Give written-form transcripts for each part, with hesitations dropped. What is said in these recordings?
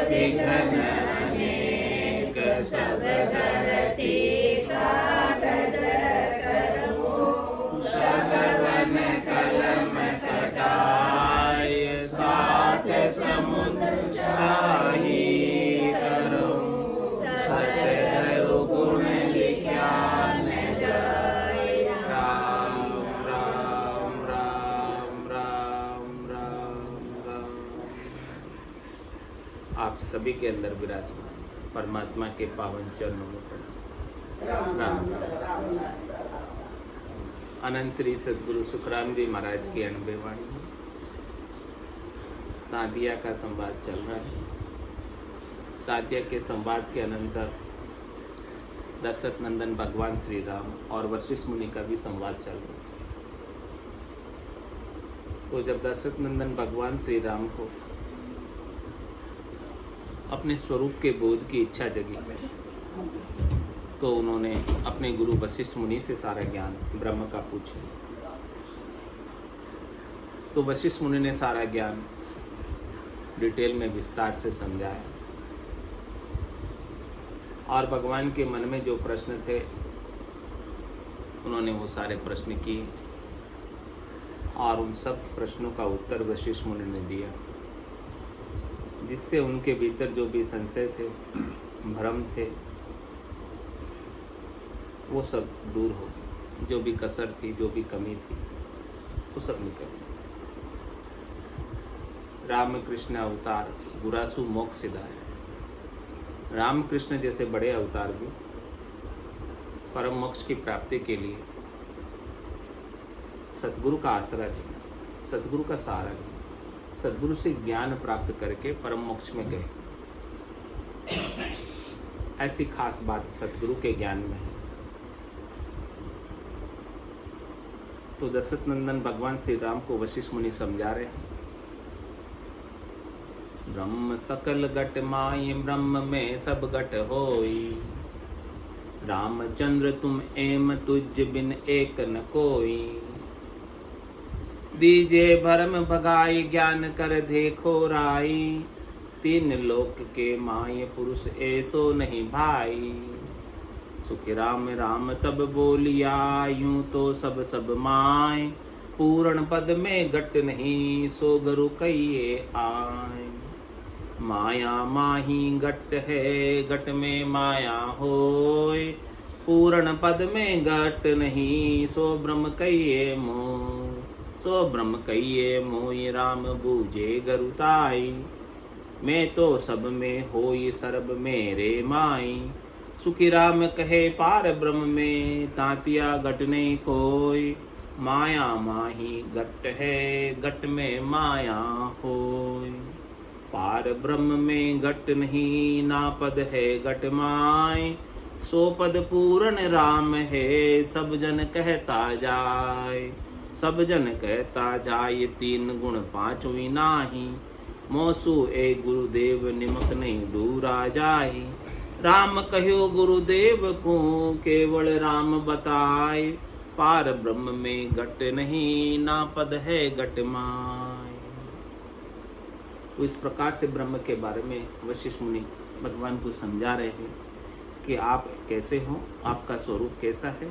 विघ्न अनेक सब धरती कागज करो, सब वन कलम कटाय, सात समुद्र छाही करो, सतगुरु गुण विज्ञान जाय। राम राम राम राम राम राम। आप सभी के अंदर विराजमान परमात्मा के पावन चरणों में प्रणाम। राम अनंत श्री सदगुरु सुखराम जी महाराज की अनबे वाणी। तांतिया का संवाद चल रहा है। तांतिया के संवाद के अनंतर दशरथ नंदन भगवान श्री राम और वशिष्ठ मुनि का भी संवाद चल रहा है। तो जब दशरथ नंदन भगवान श्री राम को अपने स्वरूप के बोध की इच्छा जगी, तो उन्होंने अपने गुरु वशिष्ठ मुनि से सारा ज्ञान ब्रह्म का पूछा। तो वशिष्ठ मुनि ने सारा ज्ञान डिटेल में विस्तार से समझाया और भगवान के मन में जो प्रश्न थे उन्होंने वो सारे प्रश्न किए और उन सब प्रश्नों का उत्तर वशिष्ठ मुनि ने दिया, जिससे उनके भीतर जो भी संशय थे, भ्रम थे, वो सब दूर हो गए। जो भी कसर थी, जो भी कमी थी, वो सब निकल गई। रामकृष्ण अवतार गुरासु मोक्ष सिधाय। रामकृष्ण जैसे बड़े अवतार भी परम मोक्ष की प्राप्ति के लिए सतगुरु का आश्रय लिया, सतगुरु का सहारा लिया, सद्गुरु से ज्ञान प्राप्त करके परम मोक्ष में गए। ऐसी खास बात सतगुरु के ज्ञान में है। तो दशरथ नंदन भगवान श्री राम को वशिष्ठ मुनि समझा रहे हैं। ब्रह्म सकल घट माय, ब्रह्म में सब घट होई, रामचंद्र तुम एम तुझ बिन एक न कोई, दीजे भरम भगाई ज्ञान कर देखो राई, तीन लोक के माय पुरुष ऐसो नहीं भाई, सुखी राम राम तब बोलिया यूं तो सब सब माय, पूर्ण पद में घट नहीं सो गुरु कहिए आय, माया माही घट है घट में माया होय, पूर्ण पद में घट नहीं सो ब्रह्म कहिए मोय, सो ब्रह्म कहिए मोय राम बूझे गरुताई, मैं तो सब में होई सर्ब मेरे माई, सुखी राम कहे पार ब्रह्म में तांतिया घट नहीं कोई, माया माही घट है घट में माया होय, पार ब्रह्म में घट नहीं ना पद है घट माय, सो पद पूर्ण राम है सब जन कहता जाय, सब जन कहता जाय तीन गुण पांचवी नाही, मोसु ए गुरुदेव निमक नहीं दूरा जाहि, राम कहो गुरुदेव को केवल राम बताए, पार ब्रह्म में घट नहीं ना पद है घट माय। तो इस प्रकार से ब्रह्म के बारे में वशिष्ठ मुनि भगवान को समझा रहे हैं कि आप कैसे हो, आपका स्वरूप कैसा है।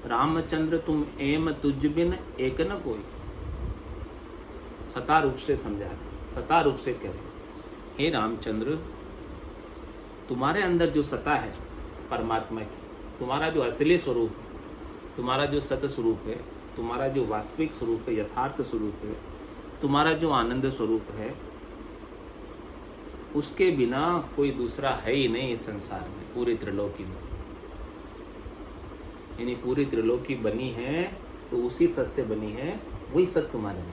रामचंद्र तुम एम तुझ बिन एक न कोई, सता रूप से समझा रहे, सता रूप से कह रहे, हे रामचंद्र तुम्हारे अंदर जो सता है परमात्मा की, तुम्हारा जो असली स्वरूप है, तुम्हारा जो सत स्वरूप है, तुम्हारा जो वास्तविक स्वरूप है, यथार्थ स्वरूप है, तुम्हारा जो आनंद स्वरूप है, उसके बिना कोई दूसरा है ही नहीं इस संसार में, पूरी त्रिलोकी में। यानी पूरी त्रिलोकी बनी है तो उसी सत से बनी है, वही सत तुम्हारे में।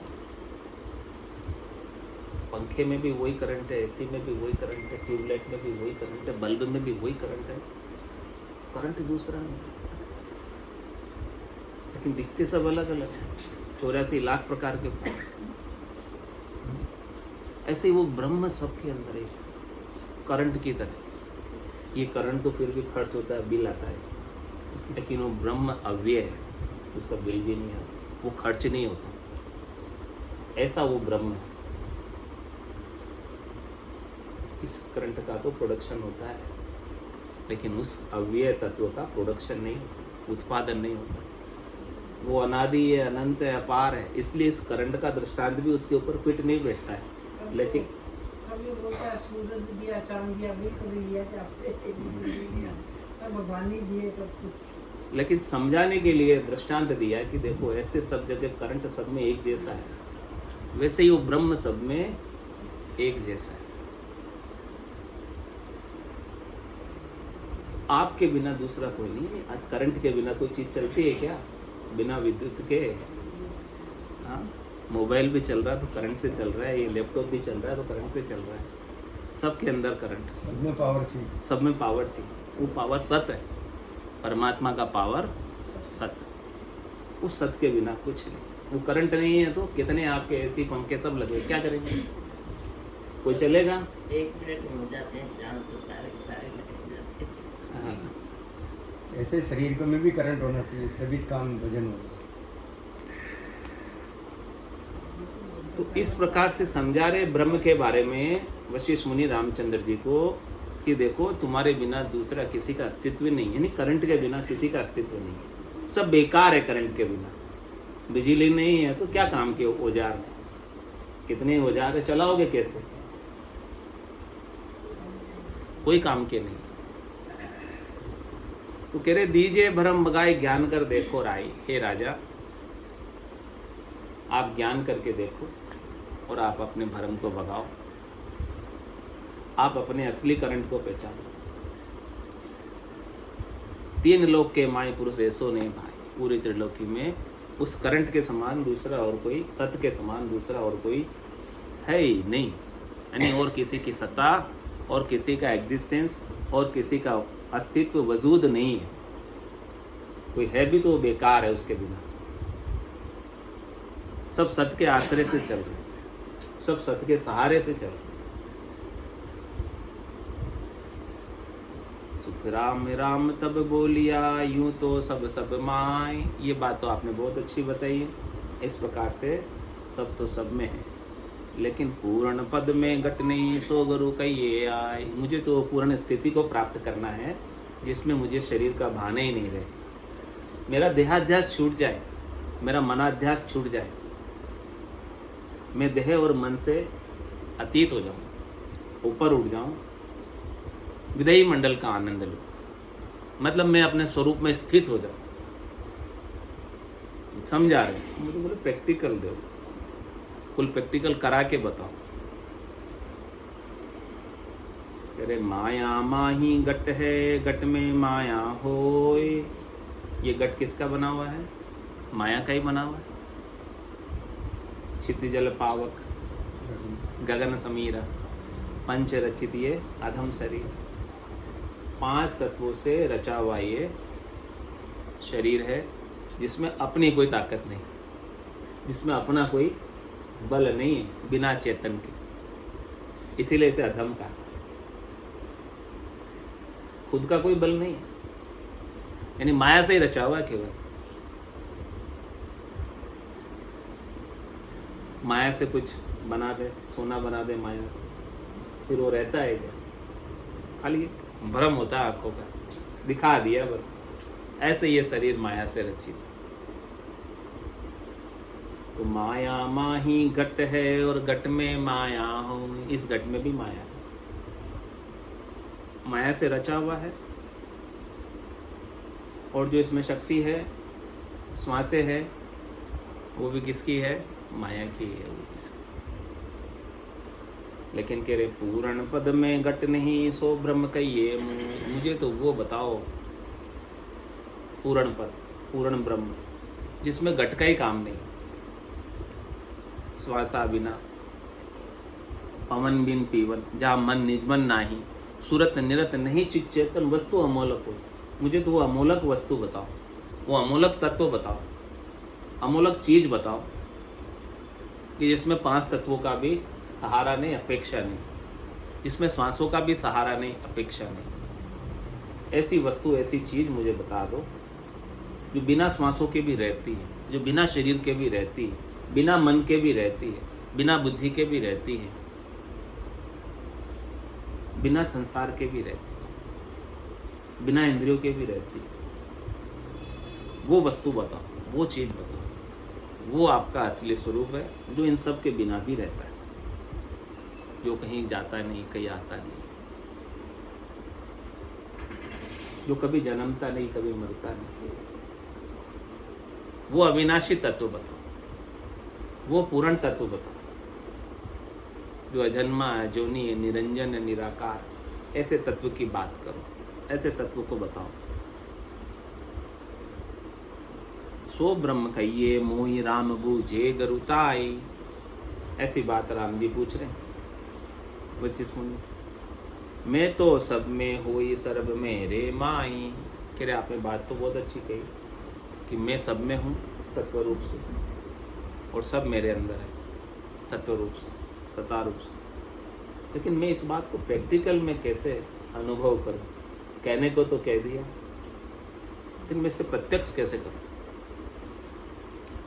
पंखे में भी वही करंट है, एसी में भी वही करंट है, ट्यूबलाइट में भी वही करंट है, बल्ब में भी वही करंट है, करंट दूसरा नहीं, लेकिन दिखते सब अलग अलग है। 84 लाख प्रकार के ऐसे ही वो ब्रह्म सबके अंदर है, करंट की तरह। ये करंट तो फिर भी खर्च होता है, बिल आता है, लेकिन वो ब्रह्म अव्यय है, उसका बिल भी नहीं आता, वो खर्च नहीं होता, ऐसा वो ब्रह्म है। इस करंट का तो प्रोडक्शन होता है, लेकिन उस अव्यय तत्व का प्रोडक्शन नहीं होता, उत्पादन नहीं होता। वो अनादि है, अनंत है, अपार है, इसलिए इस करंट का दृष्टांत भी उसके ऊपर फिट नहीं बैठता है। लेकिन कभी बोलता है सूरज दिया, चांद दिया, भी कभी लिया कि आपसे दिया, सब भगवान ही दिए सब कुछ। लेकिन समझाने के लिए दृष्टांत दिया कि देखो ऐसे सब जगह करंट सब में एक जैसा है, वैसे ही वो ब्रह्म सब में एक जैसा है। आपके बिना दूसरा कोई नहीं है। आज करंट के बिना कोई चीज चलती है क्या? बिना विद्युत के हाँ, मोबाइल भी चल रहा है तो करंट से चल रहा है, ये लैपटॉप भी चल रहा है तो करंट से चल रहा है। सबके अंदर करंट, सब में पावर चाहिए, सब में पावर चाहिए। वो पावर सत है, परमात्मा का पावर सत। उस सत के बिना कुछ नहीं। वो करंट नहीं है तो कितने आपके एसी पंखे सब लगे, क्या करेंगे? कोई चलेगा? 1 मिनट में हो जाते हैं शांत, तो सारे लग जाते हैं। हाँ। ऐसे शरीर को में भी करंट होना चाहिए, तभी काम भजन हो। तो इस प्रकार से समझा रहे ब्रह्म के बारे में वशिष्ठ मुनि रामचंद्र जी को कि देखो तुम्हारे बिना दूसरा किसी का अस्तित्व नहीं है, यानी करंट के बिना किसी का अस्तित्व नहीं है, सब बेकार है। करंट के बिना बिजली नहीं है तो क्या काम के औजार, कितने औजार है, चलाओगे कैसे? कोई काम के नहीं। तो कह रहे दीजिए भरम बगाई ज्ञान कर देखो राई। हे राजा, आप ज्ञान करके देखो और आप अपने भरम को भगाओ, आप अपने असली करंट को पहचानो। 3 लोक के माय पुरुष ऐसो नहीं भाई, पूरी त्रिलोकी में उस करंट के समान दूसरा और कोई, सत्य के समान दूसरा और कोई है ही नहीं। यानी और किसी की सत्ता और किसी का एग्जिस्टेंस और किसी का अस्तित्व वजूद नहीं है। कोई है भी तो वो बेकार है उसके बिना। सब सत्य के आश्रय से चल रहे, सब सत्य के सहारे से चल रहे। सुख राम राम तब बोलिया, यूं तो सब सब माय। ये बात तो आपने बहुत अच्छी बताई है। इस प्रकार से सब तो सब में है, लेकिन पूर्ण पद में घट नहीं, सो गुरु कहिए आए। मुझे तो पूर्ण स्थिति को प्राप्त करना है जिसमें मुझे शरीर का भान ही नहीं रहे, मेरा देहाध्यास छूट जाए, मेरा मनाध्यास छूट जाए, मैं देह और मन से अतीत हो जाऊं, ऊपर उठ जाऊं, विदयी मंडल का आनंद लूं, मतलब मैं अपने स्वरूप में स्थित हो जाऊं। समझा रहे? मुझे बोले प्रैक्टिकल दो, कुल प्रैक्टिकल करा के बताओ। अरे माया माही घट है, घट में माया होय। ये घट किसका बना हुआ है? माया का ही बना हुआ है। क्षिति जल पावक, गगन समीरा, पंच रचित ये अधम शरीर। 5 तत्वों से रचा हुआ ये शरीर है, जिसमें अपनी कोई ताकत नहीं, जिसमें अपना कोई बल नहीं है, बिना चेतन के। इसीलिए इसे अधम का, खुद का कोई बल नहीं है, यानी माया से ही रचा हुआ है केवल। माया से कुछ बना दे, सोना बना दे माया से, फिर वो रहता है क्या? खाली भ्रम होता है आंखों का, दिखा दिया बस। ऐसे ये शरीर माया से रचित है। तो माया माही घट है और घट में माया हो। इस घट में भी माया है, माया से रचा हुआ है। और जो इसमें शक्ति है, श्वासें है, वो भी किसकी है? माया की है वो किसकी। लेकिन कह रहे पूर्ण पद में घट नहीं, सो ब्रह्म कहिए मुँह। मुझे तो वो बताओ पूर्ण पद, पूर्ण ब्रह्म, जिसमें घट का ही काम नहीं, श्वासा बिना, पवन बिन पीवन, जहाँ मन निजमन नाही, सूरत निरत नहीं, चित चेतन वस्तु अमोलक हो। मुझे तो वो अमोलक वस्तु बताओ, वो अमोलक तत्व बताओ, अमोलक चीज बताओ कि जिसमें 5 तत्वों का भी सहारा नहीं, अपेक्षा नहीं, जिसमें सांसों का भी सहारा नहीं, अपेक्षा नहीं। ऐसी वस्तु, ऐसी चीज मुझे बता दो जो बिना सांसों के भी रहती है, जो बिना शरीर के भी रहती है, बिना मन के भी रहती है, बिना बुद्धि के भी रहती है। बिना संसार के भी रहती है, बिना इंद्रियों के भी रहती है। वो वस्तु बताओ, वो चीज बताओ, वो आपका असली स्वरूप है जो इन सब के बिना भी रहता है, जो कहीं जाता नहीं, कहीं आता नहीं, जो कभी जन्मता नहीं, कभी मरता नहीं। वो अविनाशी तत्व बताओ, वो पूर्ण तत्व बताओ, जो अजन्मा, अजोनी, निरंजन, निराकार, ऐसे तत्व की बात करो, ऐसे तत्व को बताओ। सो ब्रह्म कहिए मोहि राम बूझे गरुताई, ऐसी बात राम जी पूछ रहे हैं वशिष्ठ मुनि से। मैं तो सब में होई सर्व मेरे माई, कह रहे आपने बात तो बहुत अच्छी कही कि मैं सब में हूँ तत्व रूप से, और सब मेरे अंदर है तत्व रूप से, सता रूप से। लेकिन मैं इस बात को प्रैक्टिकल में कैसे अनुभव करूं? कहने को तो कह दिया, लेकिन मैं इसे प्रत्यक्ष कैसे करूं?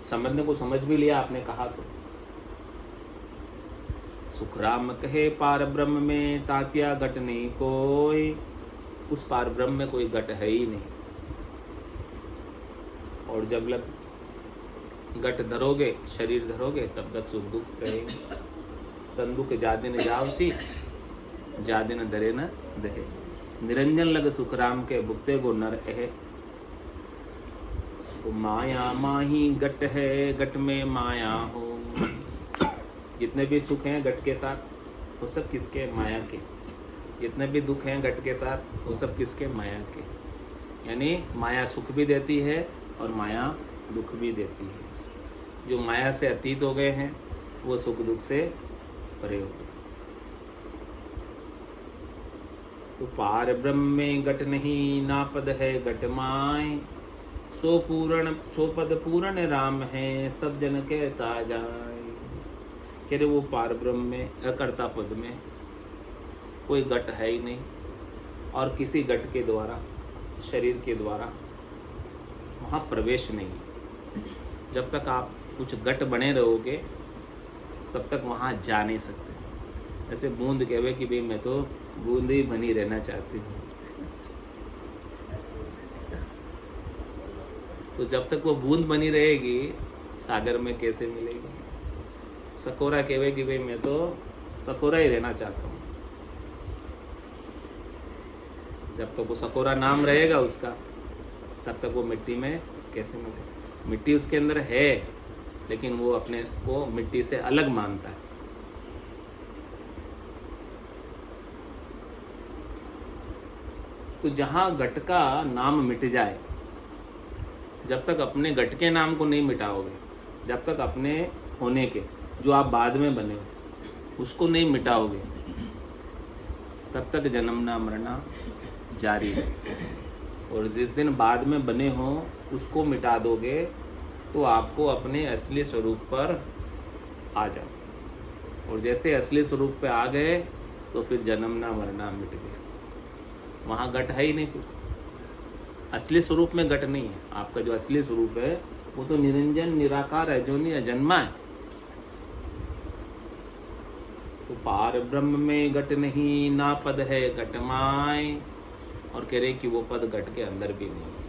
समझने को समझ भी लिया आपने कहा तो। सुखराम कहे पार ब्रह्म में तात्या घट नहीं कोई, उस पार ब्रह्म में कोई घट है ही नहीं। और जब लग घट धरोगे, शरीर धरोगे, तब तक सुख दुख रहेंगे। तंदुक जा दिन जावसी, जा दिन धरे न दहे। निरंजन लग सुख राम के, भुगते गो नर है। तो माया माही घट है, घट में माया हो। जितने भी सुख हैं घट के साथ, वो सब किसके? माया के। जितने भी दुख हैं घट के साथ, वो सब किसके? माया के। यानी माया सुख भी देती है और माया दुख भी देती है। जो माया से अतीत हो गए हैं वो सुख दुख से परे हो गए। तो पार ब्रह्म में घट नहीं, ना पद है घट माय। सो पद पूर्ण राम है, सब जन कहता जाए। कह रहे वो पार ब्रह्म में, अकर्ता पद में कोई घट है ही नहीं, और किसी घट के द्वारा, शरीर के द्वारा वहाँ प्रवेश नहीं है। जब तक आप कुछ घट बने रहोगे तब तक वहाँ जा नहीं सकते। ऐसे बूंद कहवे कि भाई मैं तो बूंद ही बनी रहना चाहती हूँ, तो जब तक वो बूंद बनी रहेगी सागर में कैसे मिलेगी? सकोरा कहवे कि भाई मैं तो सकोरा ही रहना चाहता हूँ, जब तक वो सकोरा नाम रहेगा उसका तब तक वो मिट्टी में कैसे मिलेगा? मिट्टी उसके अंदर है, लेकिन वो अपने को मिट्टी से अलग मानता है। तो जहां घट का नाम मिट जाए, जब तक अपने घट के नाम को नहीं मिटाओगे, जब तक अपने होने के, जो आप बाद में बने हो, उसको नहीं मिटाओगे, तब तक जन्मना मरना जारी है। और जिस दिन बाद में बने हो उसको मिटा दोगे तो आपको अपने असली स्वरूप पर आ जाओ। और जैसे असली स्वरूप पे आ गए तो फिर जन्मना मरना मिट गया, वहाँ घट है ही नहीं। फिर असली स्वरूप में घट नहीं है। आपका जो असली स्वरूप है वो तो निरंजन, निराकार है, जो नहीं अजन्मा है। तो पार ब्रह्म में घट नहीं, ना पद है घट माय। और कह रहे कि वो पद घट के अंदर भी नहीं है।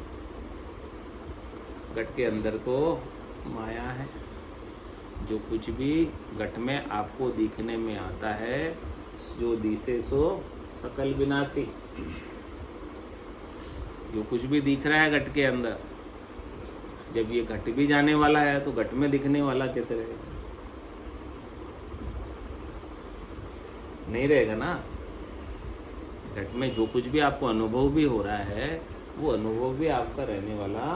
घट के अंदर तो माया है। जो कुछ भी घट में आपको दिखने में आता है, जो दिसे सो सकल विनाशी। जो कुछ भी दिख रहा है घट के अंदर, जब ये घट भी जाने वाला है तो घट में दिखने वाला कैसे रहेगा? नहीं रहेगा ना। घट में जो कुछ भी आपको अनुभव भी हो रहा है, वो अनुभव भी आपका रहने वाला,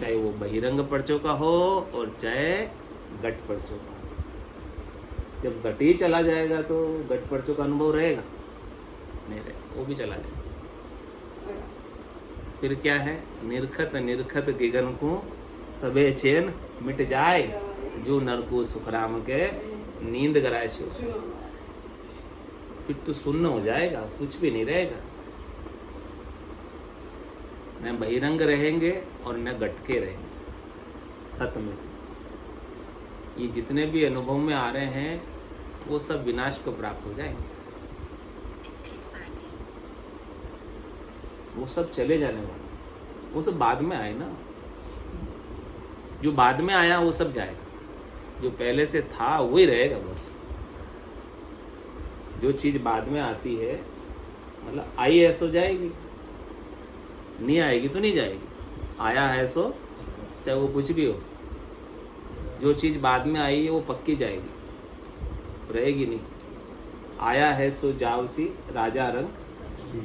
चाहे वो बहिरंग पर्चों का हो और चाहे घट पर्चों का। जब घट ही चला जाएगा तो घट पर्चों का अनुभव रहेगा? नहीं रहेगा, वो भी चला जाएगा। फिर क्या है? निरखत निरखत गिगन को सबे चैन मिट जाए, जो नर को सुखराम के नींद कराए शिव। फिर तो सुन्न हो जाएगा, कुछ भी नहीं रहेगा। न बहिरंग रहेंगे और न गटके रहेंगे सत में। ये जितने भी अनुभव में आ रहे हैं वो सब विनाश को प्राप्त हो जाएंगे, वो सब चले जाने वाले, वो सब बाद में आए ना, जो बाद में आया वो सब जाएगा, जो पहले से था वही रहेगा बस। जो चीज बाद में आती है मतलब आई है सो जाएगी, नहीं आएगी तो नहीं जाएगी, आया है सो चाहे वो कुछ भी हो। जो चीज बाद में आई है वो पक्की जाएगी, रहेगी नहीं। आया है सो जावसी राजा रंग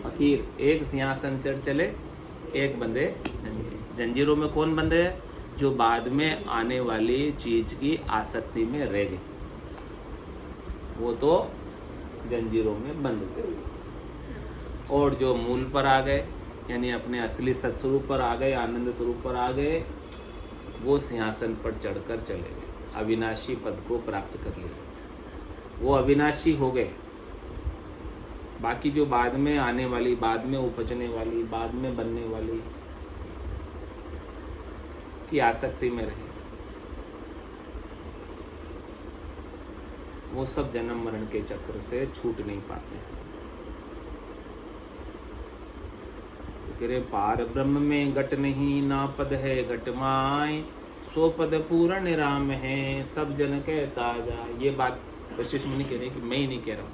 फकीर, एक सिंहासन चढ़ चले एक बंधे जंजीरों में। कौन बंधे हैं? जो बाद में आने वाली चीज की आसक्ति में रह गए, वो तो जंजीरों में बंद गए। और जो मूल पर आ गए, यानी अपने असली सत्स्वरूप पर आ गए, आनंद स्वरूप पर आ गए, वो सिंहासन पर चढ़कर चले गए, अविनाशी पद को प्राप्त कर लिया, वो अविनाशी हो गए। बाकी जो बाद में आने वाली, बाद में उपजने वाली, बाद में बनने वाली की आसक्ति में रहे, वो सब जन्म मरण के चक्र से छूट नहीं पाते। तो कह रहे पार ब्रह्म में घट नहीं, ना पद है घट माय, सो पद पूर्ण राम है, सब जन कहता जा। ये बात वशिष्ठ मुनि कह रहे कि मैं ही नहीं कह रहा हूँ,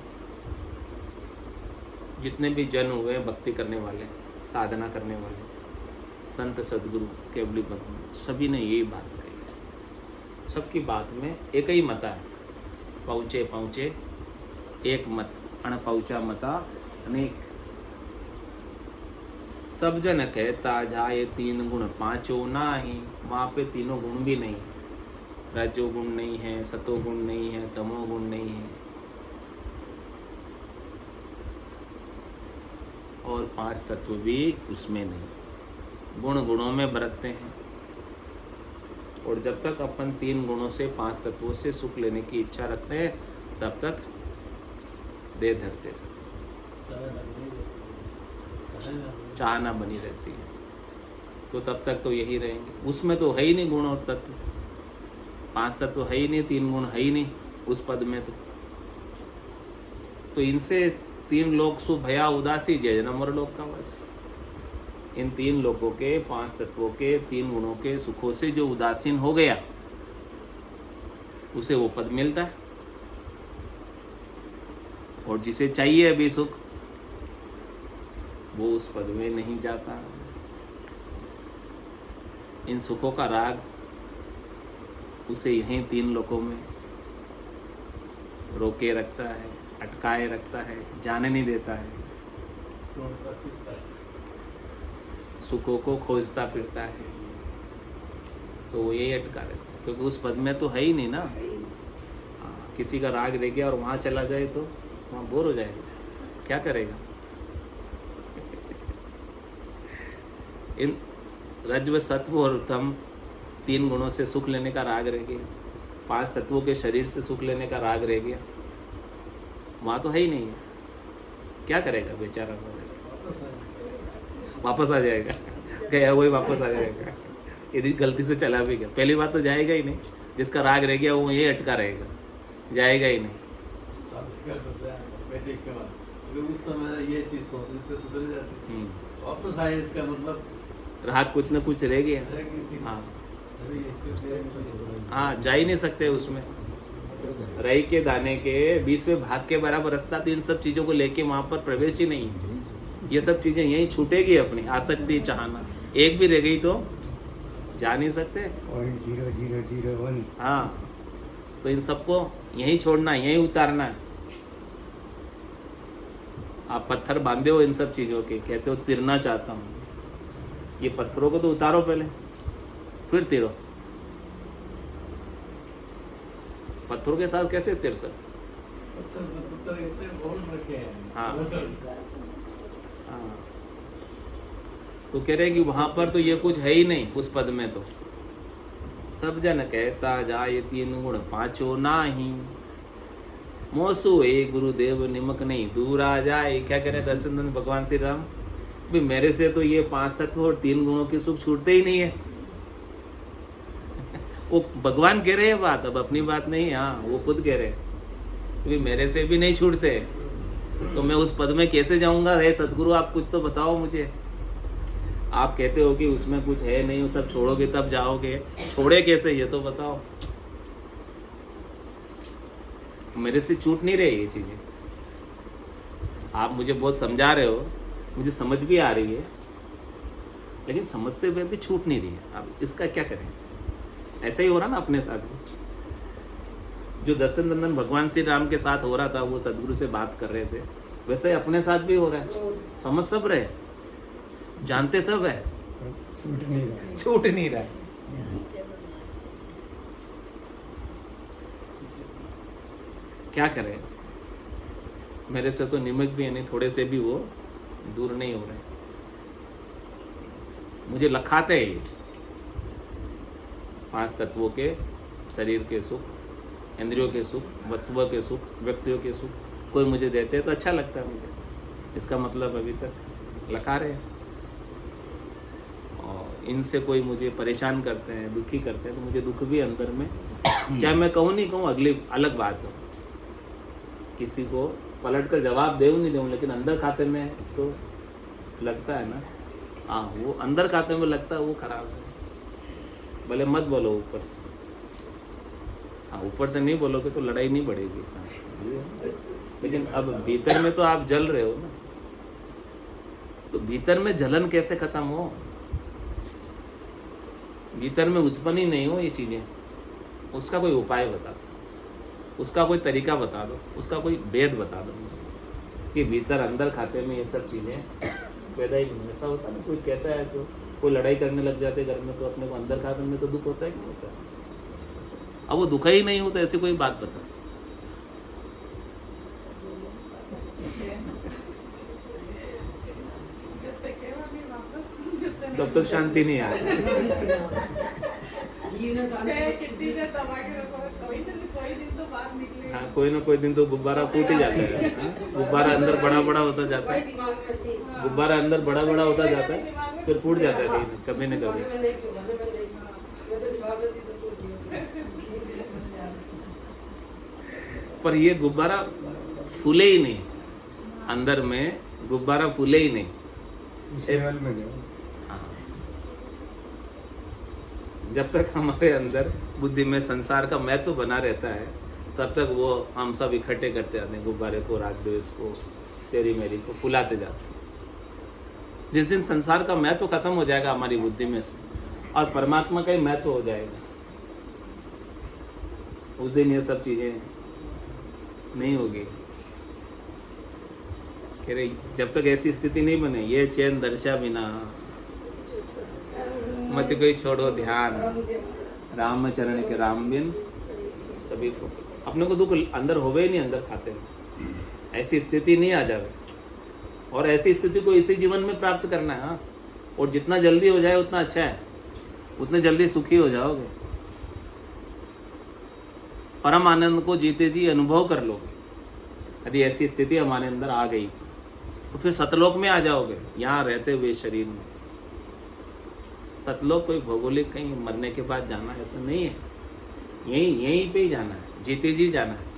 जितने भी जन हुए भक्ति करने वाले, साधना करने वाले, संत सदगुरु केवली भक्त, सभी ने यही बात कही है। सबकी बात में एक ही मता है, पहुँचे पहुँचे एक मत, अण पहुँचा मता अनेक। सब जन कहता जाए तीन गुण पांचों नाही, वहाँ पे तीनों गुण भी नहीं है, रजोगुण नहीं है, सतोगुण नहीं है, तमोगुण नहीं है, और पांच तत्व भी उसमें नहीं। गुण गुणों में बरतते हैं, और जब तक अपन तीन गुणों से, पांच तत्वों से सुख लेने की इच्छा रखते हैं, तब तक दे धरते, चाहना बनी रहती है, तो तब तक तो यही रहेंगे। उसमें तो है ही नहीं गुण और तत्व, पांच तत्व है ही नहीं, तीन गुण है ही नहीं उस पद में। तो इनसे तीन लोक सुख भया उदासी, जय जन्म मरण लोक का वास। इन तीन लोकों के, पांच तत्वों के, तीन गुणों के सुखों से जो उदासीन हो गया, उसे वो पद मिलता है। और जिसे चाहिए अभी सुख, वो उस पद में नहीं जाता। इन सुखों का राग उसे यहीं तीन लोकों में रोके रखता है, अटकाए रखता है, जाने नहीं देता है, सुखों को खोजता फिरता है। तो वो यही अटका रहता है, क्योंकि उस पद में तो है ही नहीं ना। किसी का राग रह गया और वहां चला जाए तो वहां बोर हो जाएगा, क्या करेगा। इन रज्व सत्व और तम तीन गुणों से सुख लेने का राग रह गया, पांच तत्वों के शरीर से सुख लेने का राग रह गया, वहां तो है ही नहीं है, क्या करेगा बेचारा। वापस आ जाएगा, गया वही वापस आ जाएगा, यदि गलती से चला भी गया। पहली बात तो जाएगा ही नहीं, जिसका राग रह गया वो यही अटका रहेगा, जाएगा ही नहीं। उस समय ये चीज सोच लेते तो चले जाते, वापस आए, इसका मतलब राग कुछ न कुछ रह गया। हाँ, जा ही नहीं सकते उसमें। राई के दाने के 20वें भाग के बराबर रास्ता, तो इन सब चीजों को लेके वहां पर प्रवेश ही नहीं है। ये सब चीजें यहीं छूटेगी, अपनी आसक्ति, चाहना एक भी रह गई तो जा नहीं सकते। 0.0001। हाँ, तो इन सबको यहीं छोड़ना है, यहीं उतारना है। आप पत्थर बांधे हो इन सब चीजों के, कहते हो तिरना चाहता हूँ, ये पत्थरों को तो उतारो पहले, फिर तिरो। पत्थरों के साथ कैसे तिर सकते? हाँ, तो कह रहे कि वहां पर तो ये कुछ है ही नहीं उस पद में। तो सब जन कहता जाए तीन गुण पांचों नाही, मोसु ए गुरुदेव निमक नहीं दूर आ जाए। क्या कह रहे दर्शन भगवान श्री राम, भी मेरे से तो ये पांच तत्व और तीन गुणों के सुख छूटते ही नहीं है। वो भगवान कह रहे हैं बात, अब अपनी बात नहीं। हाँ, वो खुद कह रहे हैं क्योंकि मेरे से भी नहीं छूटते, तो मैं उस पद में कैसे जाऊंगा? हे सदगुरु, आप कुछ तो बताओ मुझे। आप कहते हो कि उसमें कुछ है नहीं, वो सब छोड़ोगे तब जाओगे, छोड़े कैसे ये तो बताओ। मेरे से छूट नहीं रही ये चीजें। आप मुझे बहुत समझा रहे हो, मुझे समझ भी आ रही है, लेकिन समझते हुए भी छूट नहीं रही है। अब इसका क्या करें? ऐसा ही हो रहा ना अपने साथ भी। जो दर्शन नंदन भगवान श्री राम के साथ हो रहा था, वो सदगुरु से बात कर रहे थे, वैसे ही अपने साथ भी हो रहा है। समझ सब रहे, जानते सब है, छूट नहीं रहा। छूट नहीं रहा। क्या करें? मेरे से तो निमक भी है नहीं, थोड़े से भी वो दूर नहीं हो रहे। मुझे लखाते हैं ये 5 तत्वों के, शरीर के सुख, इंद्रियों के सुख, वस्तुओं के सुख, व्यक्तियों के सुख, कोई मुझे देते हैं तो अच्छा लगता है मुझे। इसका मतलब अभी तक लखा रहे हैं। और इनसे कोई मुझे परेशान करते हैं, दुखी करते हैं, तो मुझे दुख भी अंदर में, चाहे मैं कहूँ नहीं कहूँ अगली अलग बात हो, किसी को पलट कर जवाब दूँ नहीं दूँ, लेकिन अंदर खाते में तो लगता है ना। हाँ, वो अंदर खाते में लगता है वो खराब है। भले मत बोलो ऊपर से, हाँ ऊपर से नहीं बोलोगे तो लड़ाई नहीं बढ़ेगी। हाँ, लेकिन अब भीतर में तो आप जल रहे हो ना, तो भीतर में जलन कैसे खत्म हो? भीतर में उत्पन्न ही नहीं हो ये चीजें, उसका कोई उपाय बता दो, उसका कोई तरीका बता दो, उसका कोई भेद बता दो कि भीतर अंदर खाते में ये सब चीजें पैदा ही नहीं। ऐसा होता ना, कोई कहता है तो कोई लड़ाई करने लग जाते घर में, तो अपने को अंदर खाते में तो दुख होता है कि नहीं होता है? अब वो दुख ही नहीं होता, ऐसी कोई बात बता। तब तक शांति नहीं आती। हाँ, कोई ना कोई दिन तो गुब्बारा फूट ही जाता है। हाँ? गुब्बारा अंदर बड़ा बड़ा होता जाता है, गुब्बारा अंदर बड़ा बड़ा होता जाता है, फिर फूट जाता है कभी न कभी। पर ये गुब्बारा फूले ही नहीं, अंदर में गुब्बारा फूले ही नहीं। उस लेवल में जाओ। जब तक हमारे अंदर बुद्धि में संसार का महत्व बना रहता है, तब तक वो हम सब इकट्ठे करते जाते हैं गुब्बारे को, राग द्वेष को, तेरी मेरी को फुलाते जाते हैं। जिस दिन संसार का महत्व खत्म हो जाएगा हमारी बुद्धि में से, और परमात्मा का ही महत्व हो जाएगा, उस दिन ये सब चीजें नहीं होगी। कह रहे जब तक ऐसी स्थिति नहीं बने, ये चैन दर्शा बिना मत कोई छोड़ो ध्यान, राम चरण के राम बिन सभी को। अपने को दुख अंदर होवे ही नहीं, अंदर खाते में ऐसी स्थिति नहीं आ जावे। और ऐसी स्थिति को इसी जीवन में प्राप्त करना है। हाँ, और जितना जल्दी हो जाए उतना अच्छा है, उतने जल्दी सुखी हो जाओगे। परम आनंद को जीते जी अनुभव कर लोगे। यदि ऐसी स्थिति हमारे अंदर आ गई तो फिर सतलोक में आ जाओगे, यहाँ रहते हुए शरीर में। सतलोक कोई भौगोलिक कहीं मरने के बाद जाना ऐसा नहीं है, यहीं पे ही जाना है, जीते जी जाना है।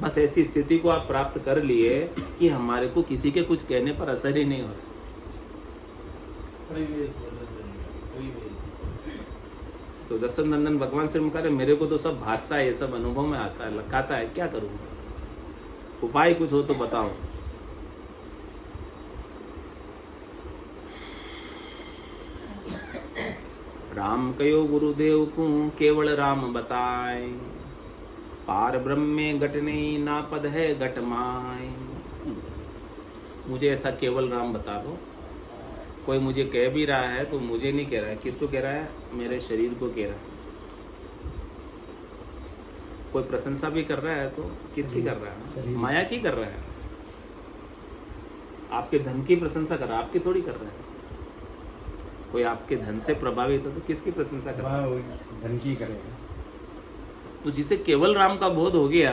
बस ऐसी स्थिति को आप प्राप्त कर लिए कि हमारे को किसी के कुछ कहने पर असर ही नहीं हो रहा। तो दर्शन नंदन भगवान से कह रहे मेरे को तो सब भासता है, ये सब अनुभव में आता है, लखाता है, क्या करूँगा? उपाय कुछ हो तो बताओ। राम कयो गुरुदेव को केवल राम बताए, पार ब्रह्म में घट नहीं ना पद है घट माय। मुझे ऐसा केवल राम बता दो। कोई मुझे कह भी रहा है तो मुझे नहीं कह रहा है, किसको कह रहा है? मेरे शरीर को कह रहा है। कोई प्रशंसा भी कर रहा है तो किसकी कर रहा है? माया की कर रहा है। आपके धन की प्रशंसा कर रहा है, आपकी थोड़ी कर रहा है। कोई आपके धन से प्रभावित है तो किसकी प्रशंसा कर रहा है? धन की करेगा। तो जिसे केवल राम का बोध हो गया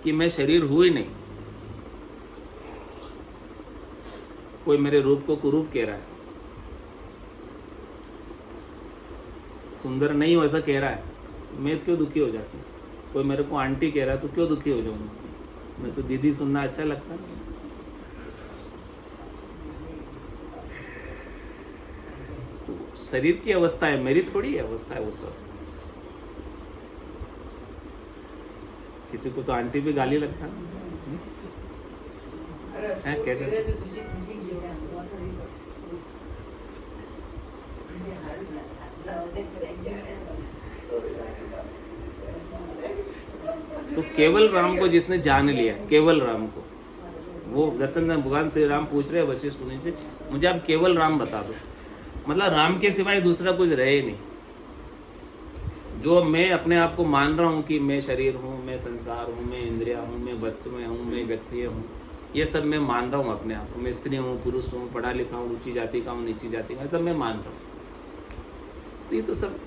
कि मैं शरीर हूं ही नहीं, कोई मेरे रूप को कुरूप कह रहा है, सुंदर नहीं हो ऐसा कह रहा है, मैं क्यों दुखी हो जाती हूँ? कोई मेरे को आंटी कह रहा है तो क्यों दुखी हो जाऊंगा? मैं तो दीदी सुनना अच्छा लगता है। तो शरीर की अवस्था है, मेरी थोड़ी अवस्था है वो सब। किसी को तो आंटी भी गाली लगता है। कहते तो केवल राम को जिसने जान लिया, केवल राम को, वो दत्तन भगवान श्री राम पूछ रहे वशिष्ठ मुनि से, मुझे आप केवल राम बता दो। मतलब राम के सिवाय दूसरा कुछ रहे ही नहीं। जो मैं अपने आप को मान रहा हूँ कि मैं शरीर हूँ, मैं संसार हूँ, मैं इंद्रिया हूँ, मैं वस्तु में हूँ, मैं व्यक्ति हूँ, ये सब मैं मान रहा हूँ अपने आप को। मैं स्त्री हूँ, पुरुष हूँ, पढ़ा लिखा हूँ, ऊंची जाति का हूँ, नीची जाति का, सब मैं मान रहा हूँ। तो ये तो सब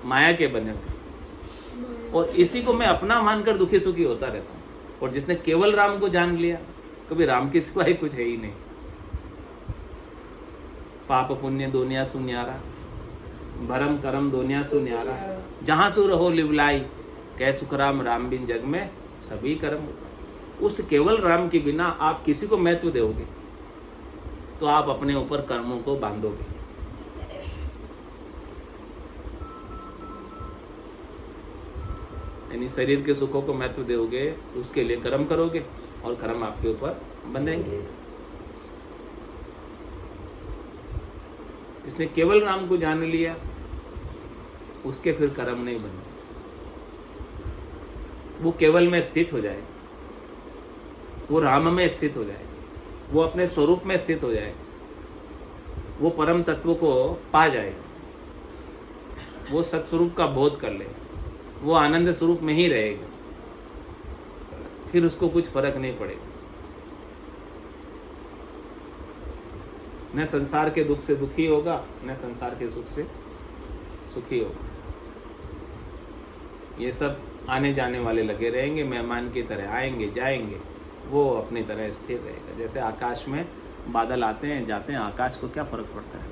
माया के बने हुए, और इसी को मैं अपना मानकर दुखी सुखी होता रहता हूँ। और जिसने केवल राम को जान लिया, कभी राम के सिवाय कुछ है ही नहीं। पाप पुण्य दुनिया सुन्यारा, भरम करम दुनिया सुन्यारा, जहां सु रहो लिवलाई, कह सुखराम राम बिन जग में सभी कर्म। उस केवल राम के बिना आप किसी को महत्व दोगे तो आप अपने ऊपर कर्मों को बांधोगे। यानी शरीर के सुखों को महत्व दोगे, उसके लिए कर्म करोगे और कर्म आपके ऊपर बंधेंगे। जिसने केवल राम को जान लिया, उसके फिर कर्म नहीं बने। वो केवल में स्थित हो जाए, वो राम में स्थित हो जाए, वो अपने स्वरूप में स्थित हो जाए, वो परम तत्व को पा जाए, वो सत्स्वरूप का बोध कर ले, वो आनंद स्वरूप में ही रहेगा। फिर उसको कुछ फर्क नहीं पड़ेगा। न संसार के दुख से दुखी होगा, न संसार के सुख से सुखी होगा। ये सब आने जाने वाले लगे रहेंगे, मेहमान की तरह आएंगे जाएंगे, वो अपनी तरह स्थिर रहेगा। जैसे आकाश में बादल आते हैं जाते हैं, आकाश को क्या फर्क पड़ता है?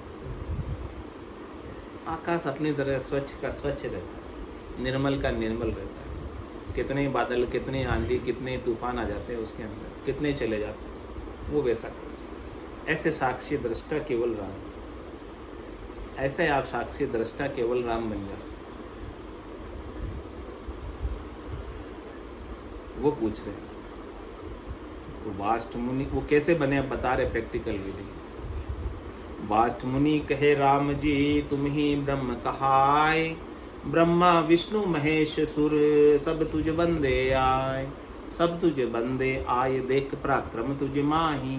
आकाश अपनी तरह स्वच्छ का स्वच्छ रहता है, निर्मल का निर्मल रहता है। कितने बादल, कितनी आंधी, कितने तूफान आ जाते हैं उसके अंदर, कितने चले जाते हैं, वो वैसा। ऐसे साक्षी दृष्टा केवल राम, ऐसे आप साक्षी दृष्टा केवल राम बन जाओ। वो पूछ रहे तो वाष्ट मुनि वो कैसे बने, अब बता रहे प्रैक्टिकल विधि। वाष्ट मुनि कहे राम जी तुम ही ब्रह्म कहाय, ब्रह्मा विष्णु महेश सुर सब तुझ बंदे आए। सब तुझ बंदे आए देख पराक्रम तुझ माही,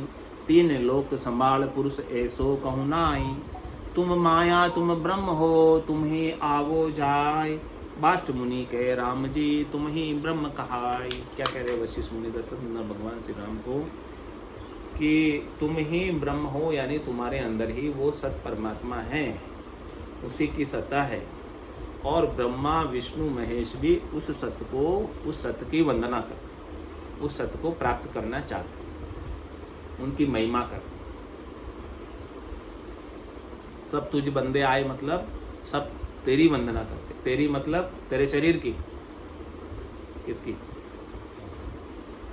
तीन लोक संभाल पुरुष ऐसो कहु नाई। तुम माया तुम ब्रह्म हो, तुम ही आवो जाय। वाष्ट मुनि कहे राम जी तुम ही ब्रह्म कहाय। क्या कह रहे वशिष्ठ मुनि दशरथ भगवान श्री राम को कि तुम ही ब्रह्म हो, यानी तुम्हारे अंदर ही वो सत परमात्मा है, उसी की सत्ता है। और ब्रह्मा विष्णु महेश भी उस सत्य को, उस सत्य की वंदना करते, उस सत्य को प्राप्त करना चाहते, उनकी महिमा करते। सब तुझ बंदे आए मतलब सब तेरी वंदना करते। तेरी मतलब तेरे शरीर की, किसकी?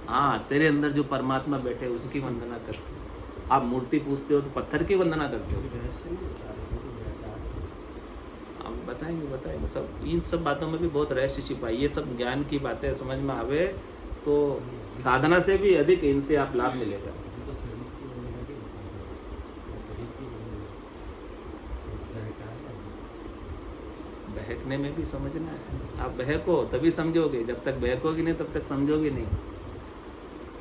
हाँ, तेरे अंदर जो परमात्मा बैठे उसकी वंदना करते। आप मूर्ति पूजते हो तो पत्थर की वंदना करते हो। आप बताएंगे सब। इन सब बातों में भी बहुत रहस्य छिपा है। ये सब ज्ञान की बातें समझ में आवे तो साधना से भी अधिक इनसे आप लाभ मिलेगा। बहकने में भी समझना है। आप बहको तभी समझोगे, जब तक बहकोगे नहीं तब तक समझोगे नहीं।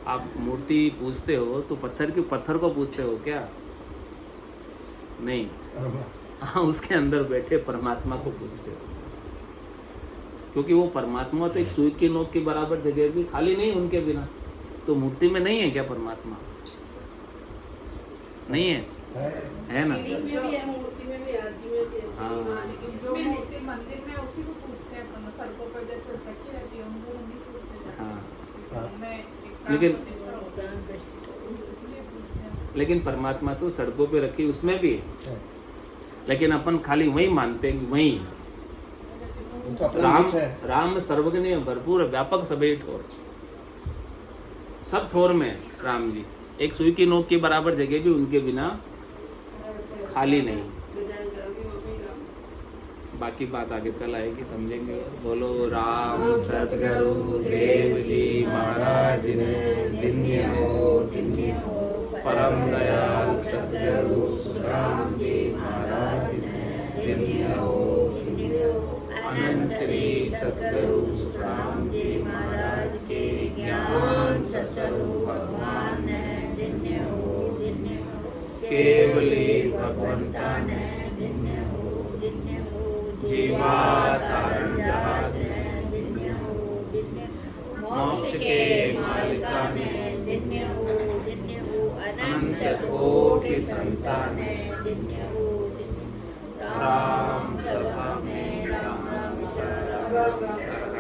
आप मूर्ति पूजते हो तो पत्थर को पूजते हो क्या? नहीं, हाँ, उसके अंदर बैठे परमात्मा को पूजते हो। क्योंकि वो परमात्मा तो एक सुई की नोक के बराबर जगह भी खाली नहीं उनके बिना। तो मूर्ति में नहीं है क्या परमात्मा? नहीं है, है ना? मूर्ति में भी, आरती में भी। हाँ। मंदिर में उसी को पूछते हैं, सड़कों पर जैसे रखी रहती है उनको नहीं पूछते हैं। हाँ। मैं लेकिन परमात्मा तो सड़कों पे रखी उसमें भी है। लेकिन अपन खाली वही मानते हैं कि वही वो तो अपना राम मित्र है। राम सर्वज्ञ भरपूर व्यापक सभी ठोर, सब ठोर में है राम जी। एक सुई की नोक के बराबर जगह भी उनके बिना खाली नहीं। बाकी बात आगे कल आएगी, समझेंगे। बोलो राम सतगुरु देव जी महाराज ने धन्य हो, परम दयाल सतगुरु सुखराम जी महाराज ने धन्य हो, अनंत श्री सतगुरु सुखराम जी महाराज के ज्ञान सतगुरु भगवान ने धन्य हो, केवली भगवंता ने धन्य हो, जीवा तारण जहाज ने, मोक्ष के मालिका ने, अनंत कोटि संतान ने, राम सभा में राम राम